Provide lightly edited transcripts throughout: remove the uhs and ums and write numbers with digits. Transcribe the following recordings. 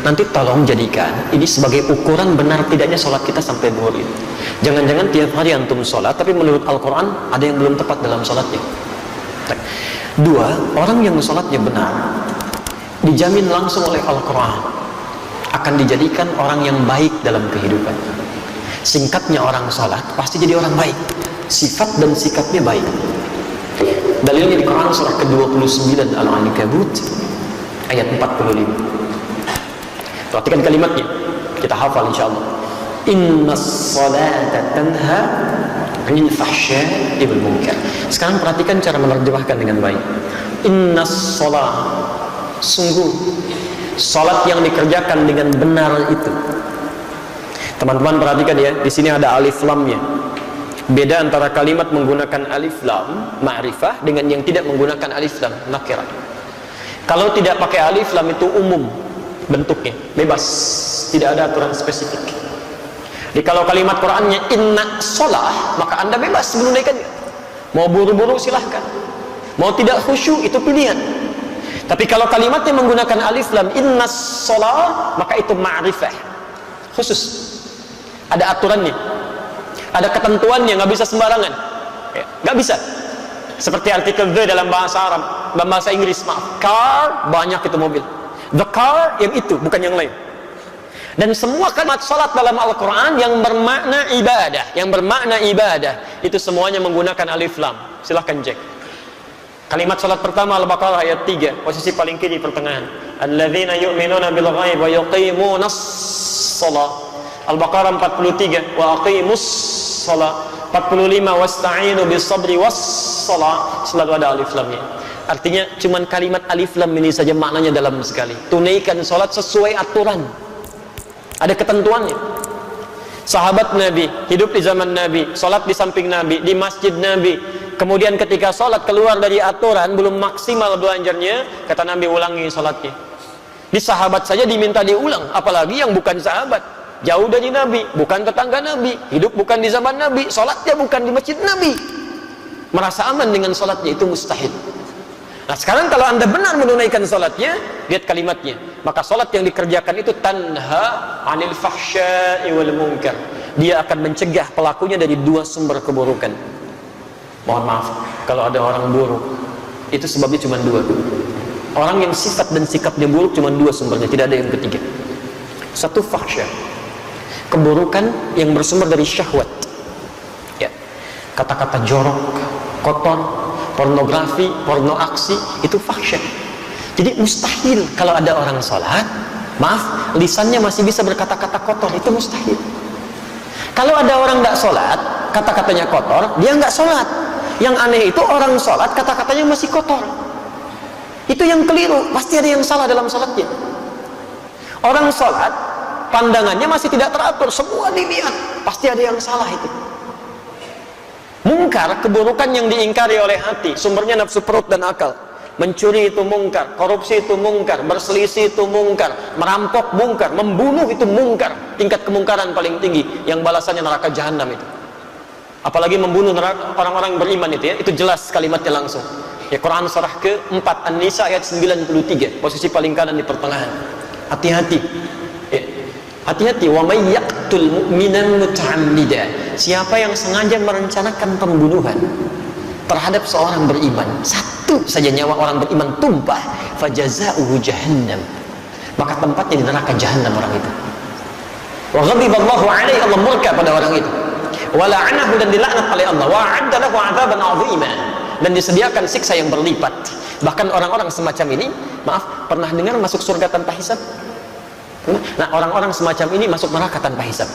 nanti tolong jadikan ini sebagai ukuran benar tidaknya sholat kita sampai duhur itu. Jangan-jangan tiap hari antum sholat, tapi menurut Al-Quran ada yang belum tepat dalam sholatnya. Dua, orang yang sholatnya benar, dijamin langsung oleh Al-Quran akan dijadikan orang yang baik dalam kehidupan. Singkatnya, orang sholat pasti jadi orang baik, sifat dan sikapnya baik. Dalilnya di Quran surah ke-29 Al-Ankabut ayat 45. Perhatikan kalimatnya, kita hafal insyaallah. Innas salata tanha 'anil fahsya'i wal munkar. Sekarang perhatikan cara menerjemahkan dengan baik. Innas salat, sungguh salat yang dikerjakan dengan benar itu. Teman-teman perhatikan ya, di sini ada alif lamnya. Beda antara kalimat menggunakan alif lam ma'rifah dengan yang tidak menggunakan alif lam nakirah. Kalau tidak pakai alif lam itu umum bentuknya, bebas, tidak ada aturan spesifik. Jadi kalau kalimat Qur'annya inna sholah, maka anda bebas menunaikannya. Mau buru-buru silahkan, mau tidak khusyuk itu pilihan. Tapi kalau kalimatnya menggunakan alif lam inna sholah, maka itu ma'rifah khusus, ada aturannya, ada ketentuannya, nggak bisa sembarangan ya, nggak bisa. Seperti artikel the dalam bahasa Arab, dalam bahasa Inggris, maaf, car, banyak itu mobil. The car yang itu, bukan yang lain. Dan semua kalimat salat dalam Al-Quran yang bermakna ibadah, itu semuanya menggunakan alif lam. Silahkan cek. Kalimat salat pertama Al-Baqarah ayat 3, posisi paling kiri pertengahan. Alladzina yu'minuna bil ghaib wa yuqimunas shalah. Al-Baqarah 43, wa aqimus shalah. 45, wasta'inu bis sabri was shalah. Selalu ada alif lamnya. Artinya cuman kalimat alif lam ini saja maknanya dalam sekali. Tunaikan sholat sesuai aturan, ada ketentuannya. Sahabat Nabi hidup di zaman Nabi, sholat di samping Nabi, di masjid Nabi. Kemudian ketika sholat keluar dari aturan, belum maksimal belajarnya, kata Nabi ulangi sholatnya. Di sahabat saja diminta diulang, apalagi yang bukan sahabat, jauh dari Nabi, bukan tetangga Nabi, hidup bukan di zaman Nabi, sholatnya bukan di masjid Nabi, merasa aman dengan sholatnya, itu mustahil. Nah sekarang kalau anda benar menunaikan salatnya, lihat kalimatnya, maka salat yang dikerjakan itu tanha 'anil fahsya'i wal munkar. Dia akan mencegah pelakunya dari dua sumber keburukan. Mohon maaf kalau ada orang buruk, itu sebabnya cuma dua. Orang yang sifat dan sikapnya buruk cuma dua sumbernya, tidak ada yang ketiga. Satu, fahsya, keburukan yang bersumber dari syahwat ya, kata-kata jorok, kotor, pornografi, porno aksi, itu fahsyah. Jadi mustahil kalau ada orang sholat, maaf, lisannya masih bisa berkata-kata kotor, itu mustahil. Kalau ada orang tidak sholat, kata-katanya kotor, dia nggak sholat. Yang aneh itu orang sholat, kata-katanya masih kotor, itu yang keliru, pasti ada yang salah dalam sholatnya. Orang sholat, pandangannya masih tidak teratur, semua dilihat, pasti ada yang salah itu. Mungkar, keburukan yang diingkari oleh hati, sumbernya nafsu perut dan akal. Mencuri itu mungkar, korupsi itu mungkar, berselisih itu mungkar, merampok mungkar, membunuh itu mungkar, tingkat kemungkaran paling tinggi, yang balasannya neraka jahanam itu. Apalagi membunuh orang-orang beriman itu ya, itu jelas kalimatnya langsung. Ya, Quran surah ke-4 An-Nisa ayat 93, posisi paling kanan di pertengahan. Hati-hati. Ya. Hati-hati, wa may yaqtul mu'minan muta'ammidan. Siapa yang sengaja merencanakan pembunuhan terhadap seorang beriman, satu saja nyawa orang beriman tumpah, fajaza'uhu jahannam, maka tempatnya di neraka jahanam orang itu. Wa ghadiballahu alaihi, Allah murka pada orang itu. Wa la'anahu, dan dilaknat oleh Allah. Wa 'adda lahu 'adzaban 'azima, dan disediakan siksa yang berlipat. Bahkan orang-orang semacam ini, maaf, pernah dengar masuk surga tanpa hisab? Nah, orang-orang semacam ini masuk neraka tanpa hisab.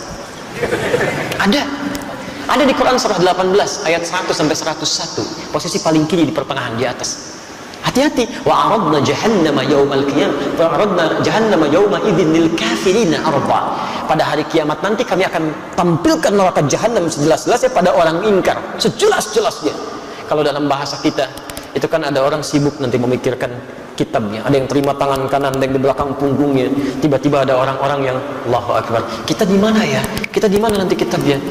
Ada di Quran surah 18 ayat 100 sampai 101, posisi paling kiri di pertengahan di atas. Hati-hati. Wa aradna jahannama yaumal qiyamah, wa aradna jahannama yauma idzin lil kafirina arda. Pada hari kiamat nanti kami akan tampilkan neraka jahanam sejelas-jelasnya pada orang ingkar, sejelas-jelasnya. Kalau dalam bahasa kita itu kan ada orang sibuk nanti memikirkan kitabnya, ada yang terima tangan kanan, ada yang di belakang punggungnya. Tiba-tiba ada orang-orang yang Allahu Akbar, kita di mana ya? Kita di mana nanti kitabnya?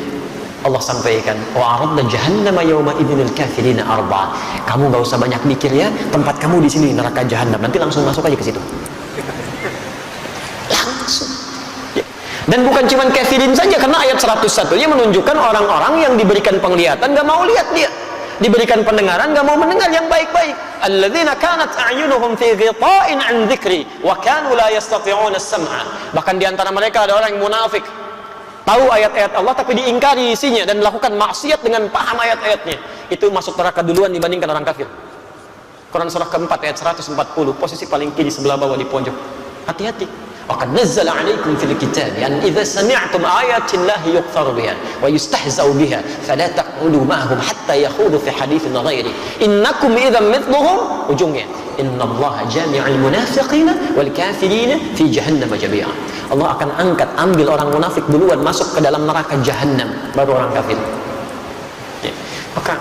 Allah sampaikan, wa aradna jahannama yauma idzinil kafirina arba. Kamu enggak usah banyak mikir ya, tempat kamu di sini neraka jahanam. Nanti langsung masuk aja ke situ. Dan bukan cuma kafirin saja, karena ayat 101-nya menunjukkan orang-orang yang diberikan penglihatan gak mau lihat dia, diberikan pendengaran gak mau mendengar yang baik-baik. Alladzina kanat a'yunuhum fi ghita'in 'an dzikri wa kanu la yastati'una as-sam'a. Bahkan di antara mereka ada orang yang munafik, tahu ayat-ayat Allah tapi diingkari isinya dan melakukan maksiat dengan paham ayat-ayatnya. Itu masuk neraka duluan dibandingkan orang kafir. Quran surah keempat ayat 140, posisi paling kiri sebelah bawah di pojok. Hati-hati. وَقَدْ نَزَّلَ عَلَيْكُمْ فِي الْكِتَابِ أَنْ إِذَا سَمِعْتُمْ آيَاتِ اللَّهِ يُكْفَرُ بِهَا وَيُسْتَهْزَأُ بِهَا فَلَا تَقْعُدُوا مَعَهُمْ حَتَّى يَخُوضُوا فِي حَدِيثٍ غَيْرِهِ إِنَّكُمْ إِذًا مِثْلُهُمْ. Ujungnya, إِنَّ اللَّهَ جَامِعُ الْمُنَافِقِينَ وَالْكَافِرِينَ فِي جَهَنَّمَ جَمِيعًا. Allah akan angkat, ambil orang munafik duluan masuk ke dalam neraka Jahannam, baru orang kafir. Ya. Maka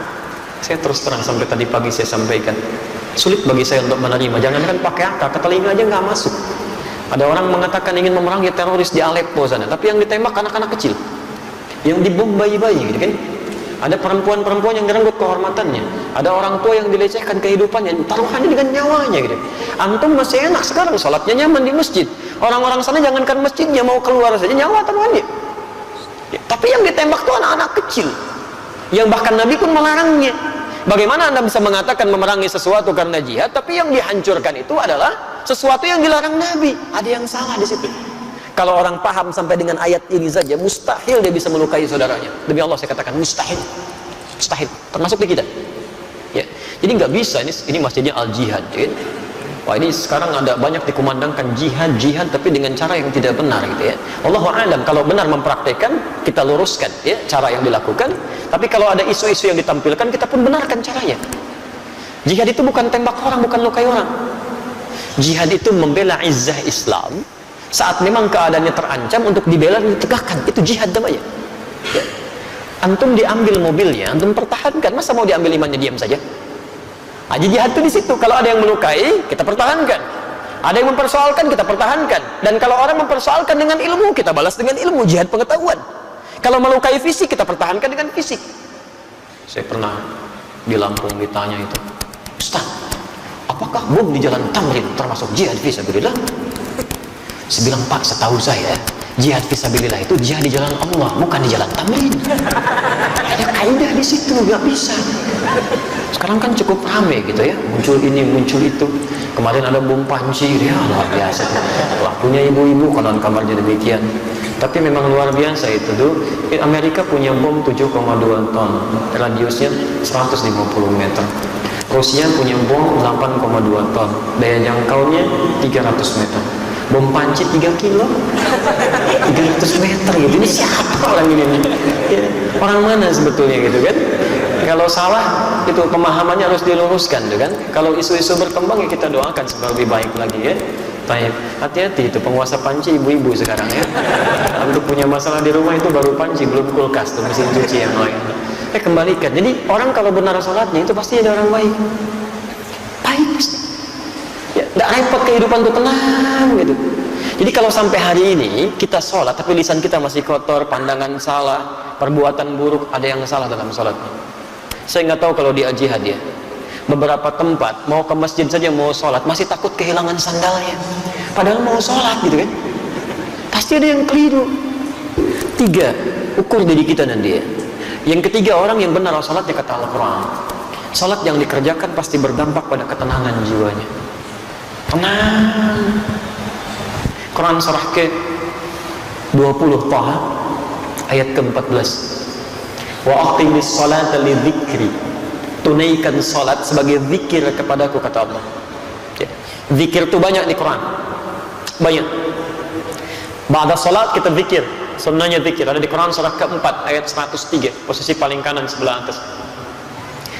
saya terus terang sampai tadi pagi saya sampaikan, sulit bagi saya untuk menerima. Jangankan pakai akal, ke telinga aja nggak masuk. Ada orang mengatakan ingin memerangi teroris di Aleppo sana, tapi yang ditembak anak-anak kecil, yang dibom bayi-bayi, gitu kan? Ada perempuan-perempuan yang direnggut kehormatannya, ada orang tua yang dilecehkan kehidupannya, taruhannya dengan nyawanya, gitu. Antum masih enak sekarang, sholatnya nyaman di masjid. Orang-orang sana jangankan masjidnya, mau keluar saja nyawa taruhannya. Ya, tapi yang ditembak itu anak-anak kecil, yang bahkan Nabi pun melarangnya. Bagaimana Anda bisa mengatakan memerangi sesuatu karena jihad, tapi yang dihancurkan itu adalah sesuatu yang dilarang Nabi? Ada yang salah di situ. Kalau orang paham sampai dengan ayat ini saja, mustahil dia bisa melukai saudaranya. Demi Allah saya katakan mustahil, mustahil. Termasuk di kita. Ya, jadi nggak bisa. Ini masjidnya Al Jihad. Ya. Wah, ini sekarang ada banyak dikumandangkan jihad, tapi dengan cara yang tidak benar, gitu ya. Allahu a'lam. Kalau benar mempraktekkan, kita luruskan ya cara yang dilakukan. Tapi kalau ada isu-isu yang ditampilkan, kita pun benarkan caranya. Jihad itu bukan tembak orang, bukan lukai orang. Jihad itu membela izzah Islam saat memang keadaannya terancam, untuk dibela dan ditegakkan. Itu jihad namanya. Ya. Antum diambil mobilnya, antum pertahankan. Masa mau diambil imannya diam saja? Haji jihad itu di situ. Kalau ada yang melukai, kita pertahankan. Ada yang mempersoalkan, kita pertahankan. Dan kalau orang mempersoalkan dengan ilmu, kita balas dengan ilmu. Jihad pengetahuan. Kalau melukai fisik, kita pertahankan dengan fisik. Saya pernah di Lampung ditanya itu, Ustaz, apakah bom di Jalan Tamrin termasuk jihad fisabilillah? Saya bilang, Pak, setahu saya jihad fisabilillah itu jihad di jalan Allah, bukan di Jalan Tamrin. Ada kaidah di situ, nggak bisa. Sekarang kan cukup rame gitu ya, muncul ini, muncul itu. Kemarin ada bom Panji, ya luar biasa. Lakunya ibu-ibu, konon kabarnya demikian. Tapi memang luar biasa itu tuh. Amerika punya bom 7,2 ton, radiusnya 150 meter. Rusia punya bom 8,2 ton, daya jangkaunya 300 meter. Bom Panji 3 kilo, 300 meter gitu. Ini siapa orang ini? Ya, orang mana sebetulnya gitu kan? Kalau salah, itu pemahamannya harus diluruskan, tuh kan? Kalau isu-isu berkembang, ya kita doakan supaya lebih baik lagi ya. Baik, hati-hati itu penguasa panci ibu-ibu sekarang ya. Untuk punya masalah di rumah itu baru panci, belum kulkas tuh, mesin cuci yang lain. Kembalikan. Jadi orang kalau benar sholatnya itu pasti ada orang baik. Baik pasti. Ya, tidak repot kehidupan tuh, tenang gitu. Jadi kalau sampai hari ini kita sholat tapi lisan kita masih kotor, pandangan salah, perbuatan buruk, ada yang salah dalam sholatnya. Saya nggak tahu kalau di jihad ya. Beberapa tempat mau ke masjid saja mau sholat masih takut kehilangan sandalnya. Padahal mau sholat gitu kan. Pasti ada yang keliru. 3, ukur diri kita dan dia. Yang ketiga, orang yang benar sholatnya kata Al-Quran. Sholat yang dikerjakan pasti berdampak pada ketenangan jiwanya. Tenang. Quran surah ke-20 Taha ayat ke-14. Wa aqimis salata li dzikri. Tunaikan salat sebagai zikir kepadaku, kata Allah. Ya. Zikir itu banyak di Quran. Banyak. Ba'da salat kita zikir. Sunnahnya zikir ada di Quran surah ke-4 ayat 103, posisi paling kanan sebelah atas.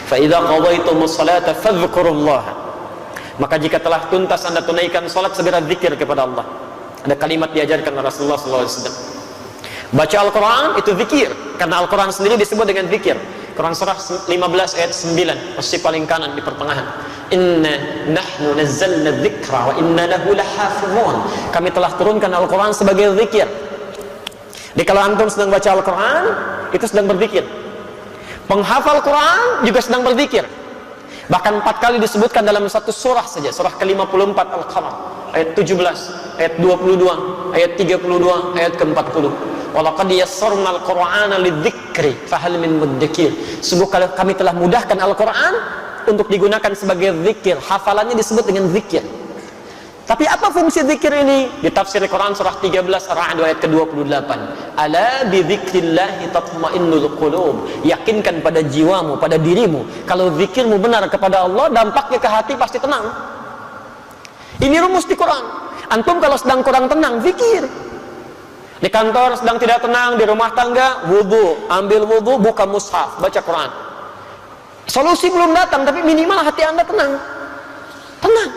Fa idza qadaytumus salata fadhkurullaha. Maka jika telah tuntas Anda tunaikan salat, segera zikir kepada Allah. Ada kalimat diajarkan oleh Rasulullah SAW. Baca Al-Quran itu zikir, karena Al-Quran sendiri disebut dengan zikir. Quran surah 15 ayat 9, posisi paling kanan di pertengahan. Inna nahnu nazzalna dzikra wa inna lahu lahafizun. Kami telah turunkan Al-Quran sebagai zikir. Jadi kalau antum sedang baca Al-Quran, itu sedang berzikir. Penghafal Quran juga sedang berzikir. Bahkan 4 kali disebutkan dalam satu surah saja, surah ke-54 Al-Qamar ayat 17. ayat 22, ayat 32, ayat ke-40. Walaqad yassarnal Qur'ana lidzikri fahal min mudzakir. Sungguh kami telah mudahkan Al-Qur'an untuk digunakan sebagai zikir. Hafalannya disebut dengan zikir. Tapi apa fungsi zikir ini? Di tafsir Quran surah 13 Ar-Ra'd ayat ke-28. Ala bi dzikrillahi tatma'innul qulub. Yakinkan pada jiwamu, pada dirimu, kalau zikirmu benar kepada Allah, dampaknya ke hati pasti tenang. Ini rumus di Quran. Antum kalau sedang kurang tenang, zikir. Di kantor sedang tidak tenang, di rumah tangga, wudu, ambil wudu, buka mushaf, baca Quran. Solusi belum datang, tapi minimal hati Anda tenang. Tenang.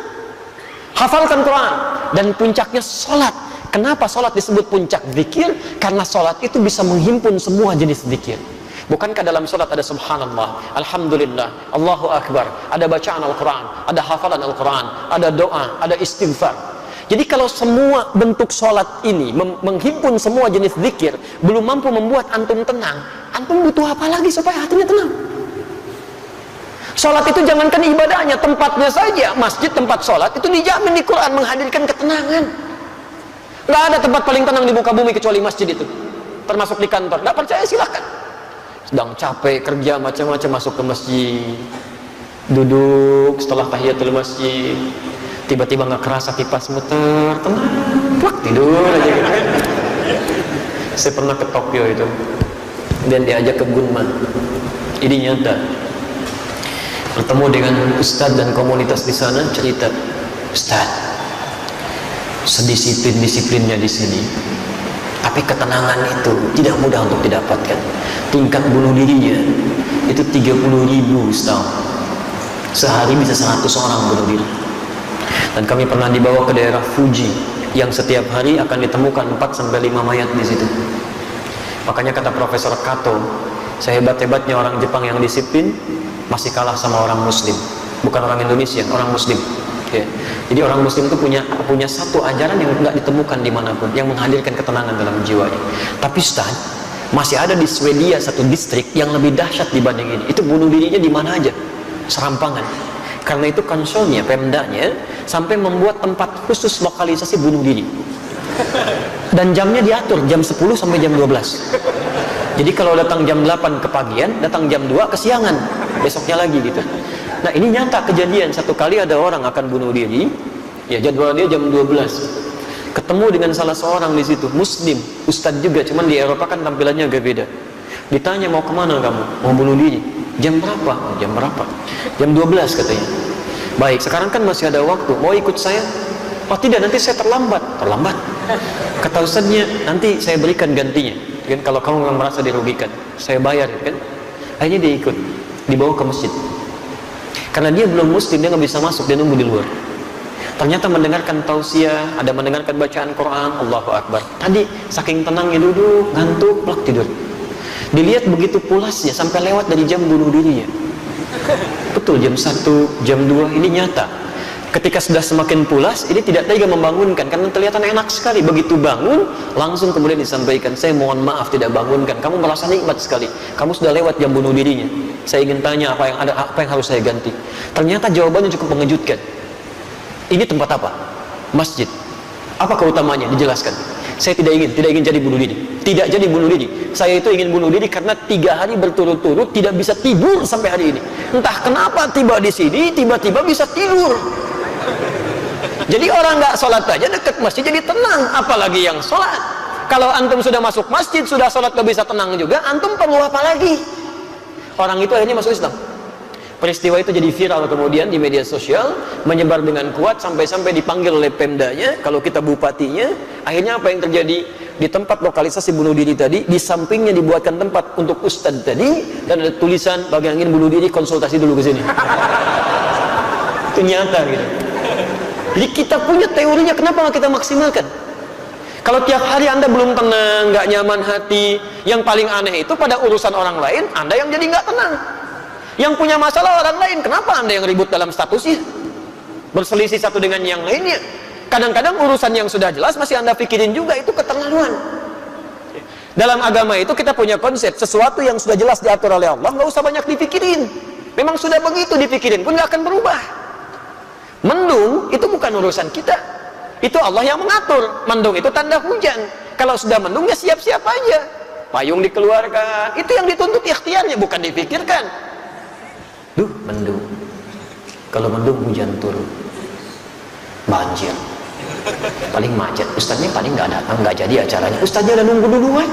Hafalkan Quran. Dan puncaknya sholat. Kenapa sholat disebut puncak zikir? Karena sholat itu bisa menghimpun semua jenis zikir. Bukankah dalam sholat ada subhanallah, alhamdulillah, Allahu akbar, ada bacaan Al-Quran, ada hafalan Al-Quran, ada doa, ada istighfar. Jadi kalau semua bentuk sholat ini menghimpun semua jenis zikir, belum mampu membuat antum tenang, antum butuh apa lagi supaya hatinya tenang? Sholat itu jangankan ibadahnya, tempatnya saja, masjid tempat sholat itu dijamin di Quran menghadirkan ketenangan. Nggak ada tempat paling tenang di muka bumi kecuali masjid itu, termasuk di kantor. Nggak percaya silahkan. Sedang capek kerja macam-macam, masuk ke masjid, duduk setelah tahiyatul masjid, tiba-tiba nggak kerasa kipas muter, tenang, plak, tidur aja gitu. Saya pernah ke Tokyo itu dan diajak ke Gunma. Ini nyata, bertemu dengan ustadz dan komunitas di sana, cerita, Ustadz, sedisiplin-disiplinnya di sini, tapi ketenangan itu tidak mudah untuk didapatkan. Tingkat bunuh dirinya itu 30.000 setahun. Sehari bisa 100 orang bunuh diri. Dan kami pernah dibawa ke daerah Fuji yang setiap hari akan ditemukan 4-5 mayat di situ. Makanya kata Profesor Kato, sehebat-hebatnya orang Jepang yang disiplin masih kalah sama orang Muslim. Bukan orang Indonesia, orang Muslim. Ya. Jadi orang Muslim itu punya satu ajaran yang nggak ditemukan dimanapun, yang menghadirkan ketenangan dalam jiwanya. Tapi Ustaz, masih ada di Swedia satu distrik yang lebih dahsyat dibanding ini. Itu bunuh dirinya di mana aja, serampangan. Karena itu konsolnya, pemdanya sampai membuat tempat khusus lokalisasi bunuh diri. Dan jamnya diatur jam 10 sampai jam 12. Jadi kalau datang jam 8 kepagian, datang jam 2 kesiangan, besoknya lagi gitu. Nah ini nyata kejadian, satu kali ada orang akan bunuh diri, ya jadwal dia jam 12. Ketemu dengan salah seorang di situ, Muslim, Ustadz juga, cuman di Eropa kan tampilannya agak beda. Ditanya mau kemana kamu? Mau bunuh diri. Jam berapa? Oh, jam berapa? Jam 12 katanya. Baik, sekarang kan masih ada waktu, mau ikut saya? Oh tidak, nanti saya terlambat. Terlambat? Kata Ustadznya, nanti saya berikan gantinya. Kan kalau kamu memang merasa dirugikan, saya bayar kan. Akhirnya dia ikut, dibawa ke masjid. Karena dia belum Muslim, dia nggak bisa masuk, dia nunggu di luar. Ternyata mendengarkan tausiah, ada mendengarkan bacaan Quran, Allahu Akbar. Tadi saking tenangnya duduk, ngantuk, plak tidur. Dilihat begitu pulasnya sampai lewat dari jam bunuh dirinya. Betul, jam 1, jam 2, ini nyata. Ketika sudah semakin pulas, ini tidak tega membangunkan karena kelihatan enak sekali. Begitu bangun, langsung kemudian disampaikan, saya mohon maaf tidak bangunkan. Kamu merasa nikmat sekali. Kamu sudah lewat jam bunuh dirinya. Saya ingin tanya apa yang harus saya ganti. Ternyata jawabannya cukup mengejutkan. Ini tempat apa? Masjid. Apa keutamanya? Dijelaskan. Saya tidak ingin jadi bunuh diri. Tidak jadi bunuh diri. Saya itu ingin bunuh diri karena 3 hari berturut-turut tidak bisa tidur sampai hari ini. Entah kenapa tiba di sini tiba-tiba bisa tidur. Jadi orang nggak sholat aja dekat masjid jadi tenang, apalagi yang sholat. Kalau antum sudah masuk masjid, sudah sholat nggak bisa tenang juga, antum perlu apa lagi? Orang itu akhirnya masuk Islam. Peristiwa itu jadi viral kemudian di media sosial, menyebar dengan kuat sampai-sampai dipanggil oleh pemdanya, kalau kita bupatinya. Akhirnya apa yang terjadi? Di tempat lokalisasi bunuh diri tadi, di sampingnya dibuatkan tempat untuk ustadz tadi, dan ada tulisan, bagi yang ingin bunuh diri konsultasi dulu ke sini. Itu nyata gitu. Jadi kita punya teorinya, kenapa nggak kita maksimalkan? Kalau tiap hari Anda belum tenang, nggak nyaman hati, yang paling aneh itu pada urusan orang lain, Anda yang jadi nggak tenang. Yang punya masalah orang lain, kenapa Anda yang ribut dalam statusnya? Berselisih satu dengan yang lainnya. Kadang-kadang urusan yang sudah jelas masih Anda pikirin juga, itu keterlaluan. Dalam agama itu kita punya konsep, sesuatu yang sudah jelas diatur oleh Allah, nggak usah banyak dipikirin. Memang sudah begitu dipikirin pun nggak akan berubah. Mendung itu bukan urusan kita. Itu Allah yang mengatur. Mendung itu tanda hujan. Kalau sudah mendung ya siap-siap aja. Payung dikeluarkan. Itu yang dituntut ikhtiarnya, bukan dipikirkan. Duh, mendung. Kalau mendung hujan turun. Banjir. Paling macet. Ustadznya paling nggak datang, nggak jadi acaranya. Ustadznya udah nunggu duluan.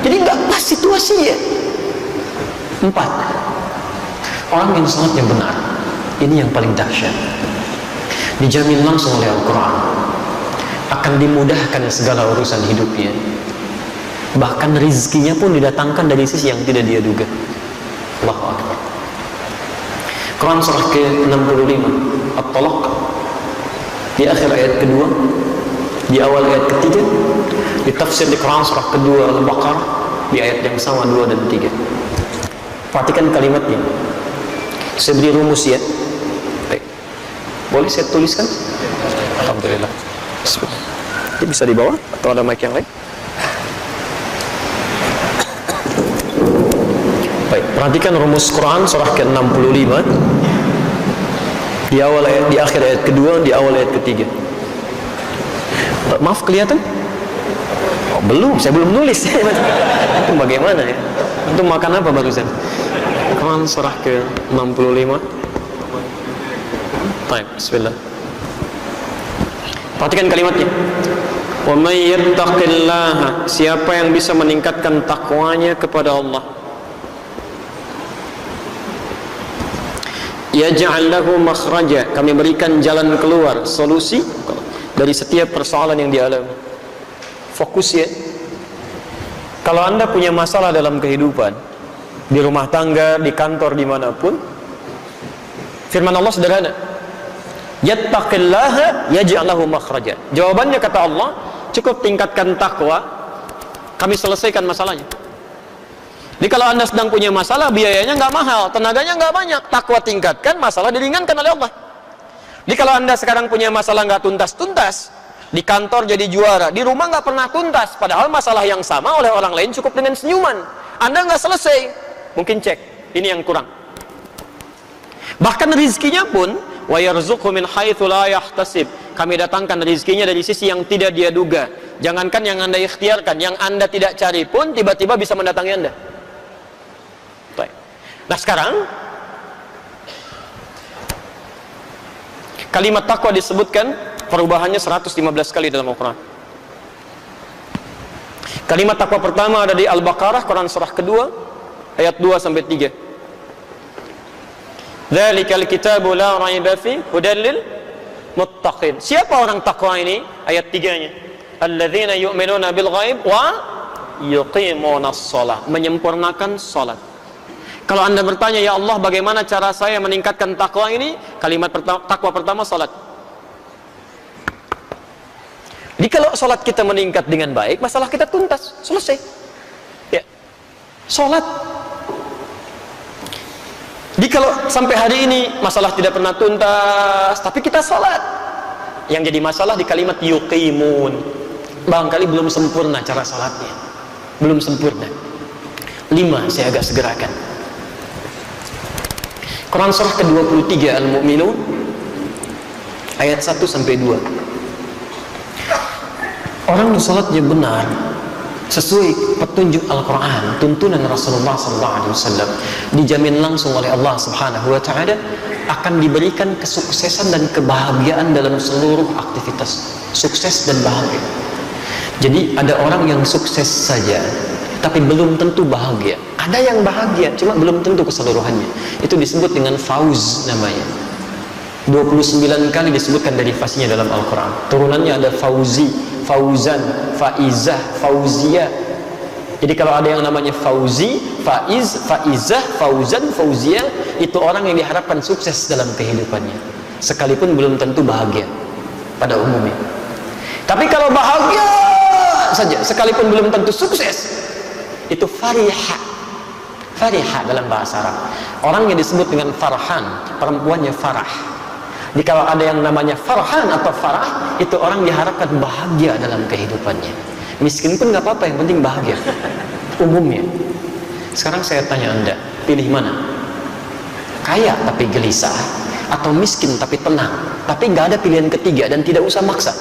Jadi nggak pas situasinya. 4. Orang yang sholatnya benar. Ini yang paling dahsyat. Dijamin langsung oleh Al-Quran akan dimudahkan segala urusan hidupnya, bahkan rizkinya pun didatangkan dari sisi yang tidak dia duga. Allahu Akbar. Quran surah ke-65 At-Talaq, di akhir ayat kedua, di awal ayat ketiga, di tafsir di Quran surah kedua Al-Baqarah di ayat yang sama 2 dan 3. Perhatikan kalimatnya. Saya beri rumus ya. Boleh saya tuliskan? Alhamdulillah. Ini bisa di bawah atau ada mic yang lain? Baik, perhatikan rumus Quran surah ke-65 di awal ayat, di akhir ayat kedua, di awal ayat ketiga. Maaf, kelihatan? Oh, belum, saya belum nulis. Itu bagaimana ya? Itu makan apa barusan? Quran surah ke-65. Baik, bismillah. Perhatikan kalimatnya. Wa may yattaqillaha, siapa yang bisa meningkatkan takwanya kepada Allah, yaj'al lahu makhraja, kami berikan jalan keluar, solusi dari setiap persoalan yang dialami. Fokus ya. Kalau Anda punya masalah dalam kehidupan, di rumah tangga, di kantor, dimanapun, firman Allah sederhana, yattaqillaha yaj'al lahu makhraja. Jawabannya kata Allah, cukup tingkatkan takwa, kami selesaikan masalahnya. Jadi kalau Anda sedang punya masalah, biayanya nggak mahal, tenaganya nggak banyak, takwa tingkatkan, masalah diringankan oleh Allah. Jadi kalau Anda sekarang punya masalah nggak tuntas-tuntas, di kantor jadi juara, di rumah nggak pernah tuntas, padahal masalah yang sama oleh orang lain cukup dengan senyuman, Anda nggak selesai, mungkin cek, ini yang kurang. Bahkan rizkinya pun, wa yarzuqhu min haitsu la yahtasib, kami datangkan rizkinya dari sisi yang tidak dia duga. Jangankan yang Anda ikhtiarkan, yang Anda tidak cari pun tiba-tiba bisa mendatangi Anda. Baik. Nah sekarang kalimat takwa disebutkan perubahannya 115 kali dalam Al-Quran. Kalimat takwa pertama ada di Al-Baqarah, Quran surah kedua ayat 2 sampai 3. Dzalikal kitabu la raiba fi hudal lil muttaqin. Siapa orang takwa ini? Ayat 3-nya. Alladzina yu'minuna bil ghaib wa yuqimunas shalah, menyempurnakan salat. Kalau Anda bertanya, ya Allah, bagaimana cara saya meningkatkan takwa ini? Kalimat takwa pertama, salat. Jadi kalau salat kita meningkat dengan baik, masalah kita tuntas, selesai. Ya. Salat. Jadi kalau sampai hari ini masalah tidak pernah tuntas, tapi kita salat, yang jadi masalah di kalimat yuqimun, barangkali belum sempurna cara salatnya, belum sempurna. 5 saya agak segerakan. Quran surah ke-23 Al-Mu'minun ayat 1 sampai 2. Orang yang salatnya benar sesuai petunjuk Al-Quran, tuntunan Rasulullah SAW, dijamin langsung oleh Allah Subhanahu wa Ta'ala akan diberikan kesuksesan dan kebahagiaan dalam seluruh aktivitas, sukses dan bahagia. Jadi ada orang yang sukses saja tapi belum tentu bahagia. Ada yang bahagia cuma belum tentu keseluruhannya. Itu disebut dengan fauz namanya. 29 kali disebutkan derivasinya dalam Al-Quran. Turunannya ada fauzi, fauzan, faizah, fauziyah. Jadi kalau ada yang namanya fauzi, faiz, faizah, fauzan, fauziyah, itu orang yang diharapkan sukses dalam kehidupannya, sekalipun belum tentu bahagia pada umumnya. Tapi kalau bahagia saja sekalipun belum tentu sukses, itu farihah. Farihah dalam bahasa Arab. Orang yang disebut dengan farhan, perempuannya farah. Jadi kalau ada yang namanya farhan atau farah, itu orang diharapkan bahagia dalam kehidupannya. Miskin pun nggak apa-apa, yang penting bahagia. Umumnya. Sekarang saya tanya Anda, pilih mana? Kaya tapi gelisah, atau miskin tapi tenang, tapi nggak ada pilihan ketiga dan tidak usah maksa.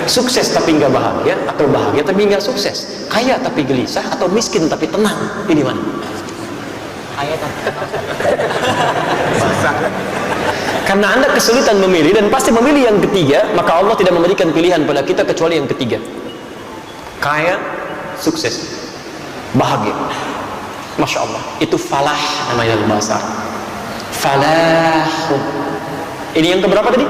Sukses tapi nggak bahagia, atau bahagia tapi nggak sukses, kaya tapi gelisah, atau miskin tapi tenang. Ini mana? Kaya tapi karena Anda kesulitan memilih dan pasti memilih yang ketiga, maka Allah tidak memberikan pilihan pada kita kecuali yang ketiga. Kaya, sukses, bahagia. Masya Allah, itu falah namanya dalam bahasa. Falah. Ini yang keberapa tadi?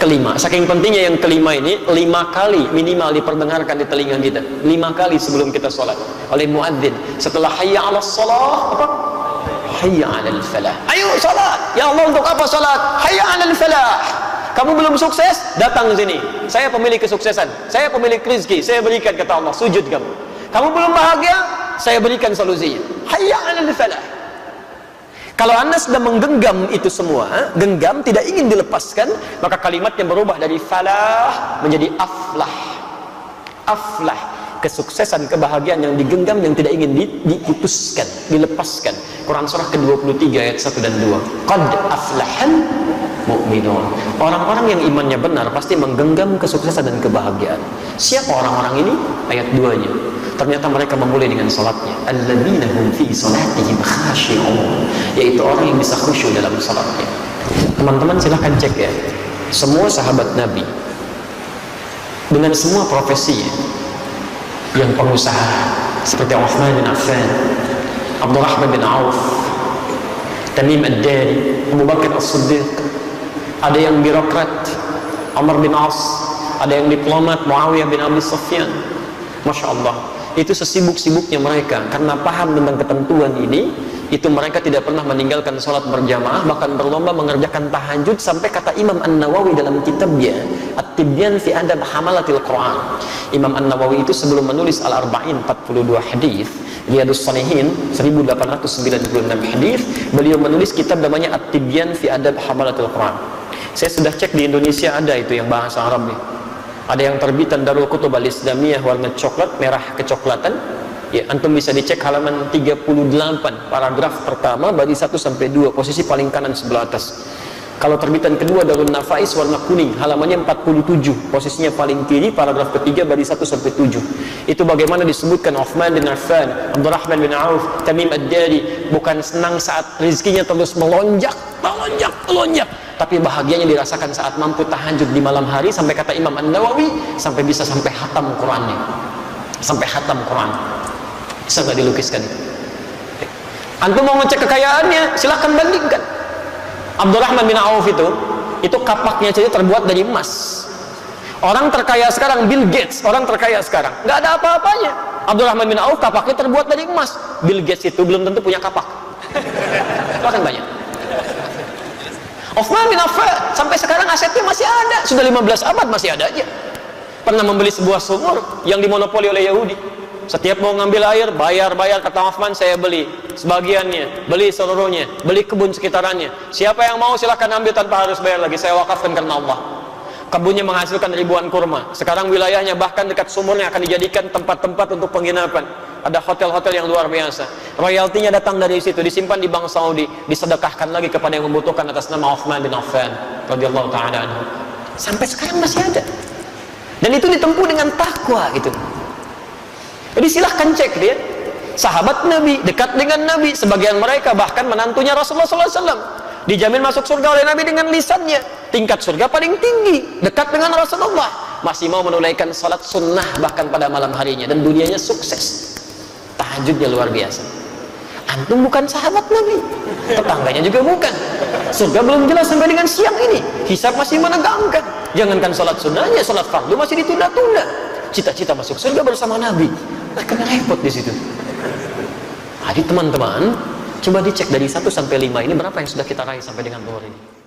Kelima. Saking pentingnya yang kelima ini, 5 kali minimal diperdengarkan di telinga kita. 5 kali sebelum kita sholat oleh muadzin. Setelah hayya 'alas shalah, apa? Hayya 'alal falah. Ayo sholat. Ya Allah, untuk apa sholat? Hayya 'alal falah. Kamu belum sukses? Datang ke sini. Saya pemilik kesuksesan. Saya pemilik rezeki. Saya berikan, kata Allah. Sujud kamu. Kamu belum bahagia? Saya berikan solusinya. Hayya 'alal falah. Kalau Anda sedang menggenggam itu semua, genggam, tidak ingin dilepaskan, maka kalimatnya berubah dari falah menjadi aflah. Aflah, kesuksesan, kebahagiaan yang digenggam, yang tidak ingin diputuskan, dilepaskan. Quran surah ke-23 ayat 1 dan 2. Qad aflahal mu'minun. Orang-orang yang imannya benar pasti menggenggam kesuksesan dan kebahagiaan. Siapa orang-orang ini? Ayat 2-nya. Ternyata mereka memulai dengan salatnya. Alladzina hum fi salatihim khashi'un. Yaitu orang yang bisa khusyuk dalam salatnya. Teman-teman silahkan cek ya. Semua sahabat Nabi dengan semua profesinya, yang pengusaha seperti Uthman bin Affan, Abdurrahman bin Auf, Tamim ad-Dari, Abu Bakar as-Siddiq, ada yang birokrat, Umar bin As, ada yang diplomat, Muawiyah bin Abi Sufyan. Masya Allah, itu sesibuk-sibuknya mereka karena paham tentang ketentuan ini, itu mereka tidak pernah meninggalkan sholat berjamaah, bahkan berlomba mengerjakan tahajud, sampai kata Imam An-Nawawi dalam kitabnya At-Tibyan fi Adab Hamalatil Quran. Imam An-Nawawi itu sebelum menulis Al-Arba'in 42 hadis, Riyadhus Shalihin 1896 hadis, beliau menulis kitab namanya At-Tibyan fi Adab Hamalatil Quran. Saya sudah cek di Indonesia ada itu yang bahasa Arab nih. Ada yang terbitan Darul Kutub Al-Islamiyah warna coklat, merah kecoklatan. Ya, antum bisa dicek halaman 38, paragraf pertama, bagi 1 sampai 2, posisi paling kanan sebelah atas. Kalau terbitan kedua Darul Nafais warna kuning, halamannya 47, posisinya paling kiri, paragraf ketiga, bagi 1 sampai 7. Itu bagaimana disebutkan Uthman bin Affan, Abdurrahman bin Auf, Tamim ad-Dari bukan senang saat rezekinya terus melonjak, tapi bahagianya dirasakan saat mampu tahajud di malam hari, sampai kata Imam An-Nawawi, sampai bisa sampai khatam Qurannya, sampai khatam Quran. Bisa nggak dilukiskan? Antum mau ngecek kekayaannya, silahkan bandingkan. Abdurrahman bin Auf itu kapaknya saja terbuat dari emas. Orang terkaya sekarang Bill Gates, orang terkaya sekarang nggak ada apa-apanya. Abdurrahman bin Auf kapaknya terbuat dari emas. Bill Gates itu belum tentu punya kapak. Bahkan banyak. Uthman bin Affan sampai sekarang asetnya masih ada, sudah 15 abad masih ada aja. Pernah membeli sebuah sumur yang dimonopoli oleh Yahudi. Setiap mau ngambil air, bayar, kata Uthman, saya beli sebagiannya, beli seluruhnya, beli kebun sekitarannya. Siapa yang mau silahkan ambil tanpa harus bayar lagi, saya wakafkan karena Allah. Kebunnya menghasilkan ribuan kurma. Sekarang wilayahnya bahkan dekat sumurnya akan dijadikan tempat-tempat untuk penginapan. Ada hotel-hotel yang luar biasa. Royaltinya datang dari situ, disimpan di Bank Saudi, disedekahkan lagi kepada yang membutuhkan atas nama Uthman bin Affan radhiyallahu ta'ala anhu. Sampai sekarang masih ada. Dan itu ditempuh dengan takwa gitu. Jadi silahkan cek dia. Sahabat Nabi, dekat dengan Nabi, sebagian mereka bahkan menantunya Rasulullah SAW dijamin masuk surga oleh Nabi dengan lisannya. Tingkat surga paling tinggi, dekat dengan Rasulullah, masih mau menunaikan salat sunnah bahkan pada malam harinya, dan dunianya sukses. Tahajudnya luar biasa. Antum bukan sahabat Nabi, tetangganya juga bukan. Surga belum jelas sampai dengan siang ini, hisab masih menegangkan. Jangankan salat sunnahnya, salat fardu masih ditunda-tunda. Cita-cita masuk surga bersama Nabi, kena repot di situ. Jadi teman-teman, coba dicek dari 1 sampai 5 ini berapa yang sudah kita raih sampai dengan zuhur ini.